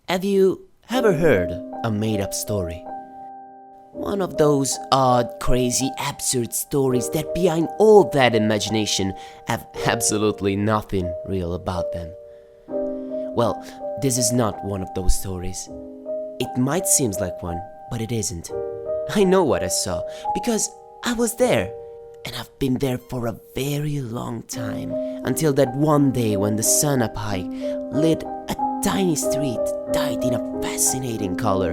Have you ever heard a made-up story? One of those odd, crazy, absurd stories that behind all that imagination have absolutely nothing real about them. Well, this is not one of those stories. It might seem like one, but it isn't. I know what I saw because I was there, and I've been there for a very long time, until that one day when the sun up high lit a tiny street dyed in a fascinating color.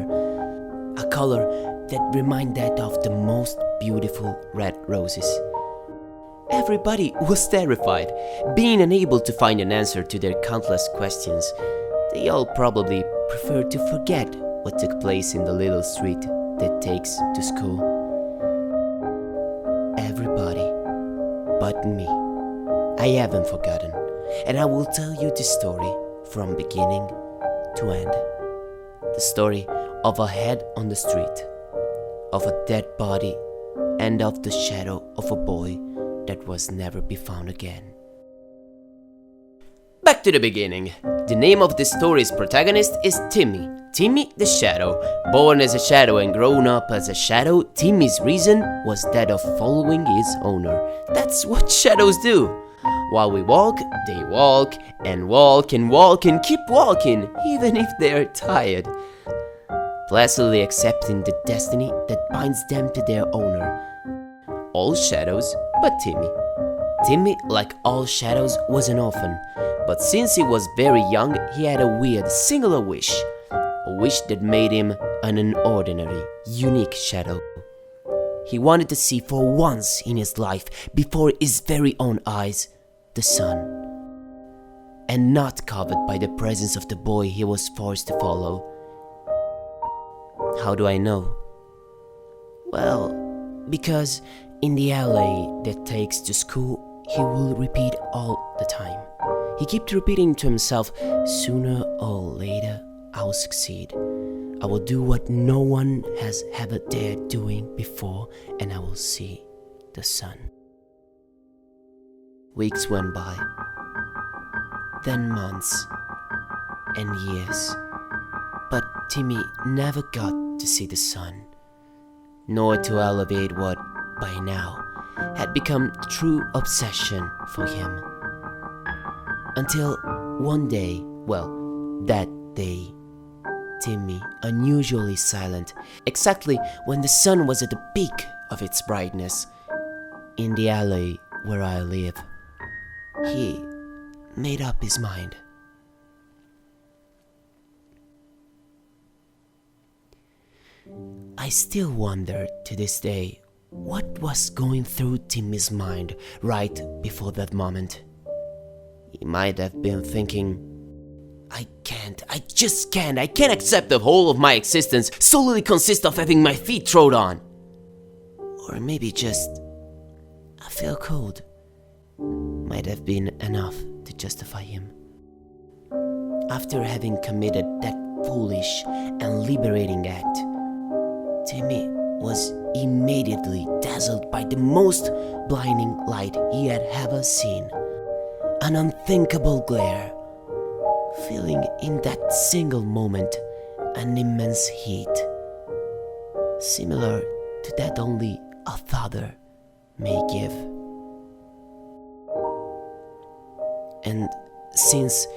A color that reminded of the most beautiful red roses. Everybody was terrified, being unable to find an answer to their countless questions. They all probably preferred to forget what took place in the little street that takes to school. Everybody but me. I haven't forgotten, and I will tell you the story from beginning to end. The story of a head on the street, of a dead body, and of the shadow of a boy that was never be found again. Back to the beginning. The name of the story's protagonist is Timmy. Timmy the Shadow. Born as a shadow and grown up as a shadow, Timmy's reason was that of following his owner. That's what shadows do. While we walk, they walk and walk and walk and keep walking, even if they are tired, placidly accepting the destiny that binds them to their owner. All shadows but Timmy. Timmy, like all shadows, was an orphan, but since he was very young, he had a weird, singular wish. A wish that made him an unordinary, unique shadow. He wanted to see for once in his life, before his very own eyes, the sun, and not covered by the presence of the boy he was forced to follow. How do I know? Well, because in the alley that takes to school, he will repeat all the time. He kept repeating to himself, sooner or later I will succeed. I will do what no one has ever dared doing before, and I will see the sun. Weeks went by, then months and years, but Timmy never got to see the sun, nor to elevate what, by now, had become true obsession for him. Until one day, that day, Timmy, unusually silent, exactly when the sun was at the peak of its brightness, in the alley where I live, he made up his mind. I still wonder to this day what was going through Timmy's mind right before that moment. He might have been thinking, I can't accept the whole of my existence solely consists of having my feet trod on. Or maybe just, I feel cold, might have been enough to justify him. After having committed that foolish and liberating act, Timmy was immediately dazzled by the most blinding light he had ever seen. An unthinkable glare, feeling in that single moment an immense heat, similar to that only a father may give. And since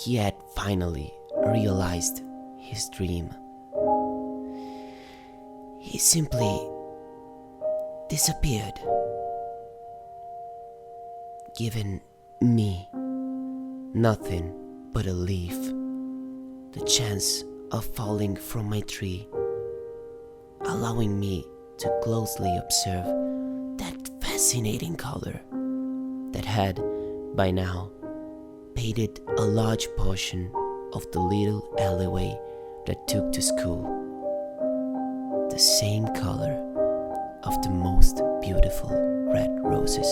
he had finally realized his dream, he simply disappeared, giving me nothing but a leaf, the chance of falling from my tree, allowing me to closely observe that fascinating color that had, by now, painted a large portion of the little alleyway that took to school. The same color of the most beautiful red roses.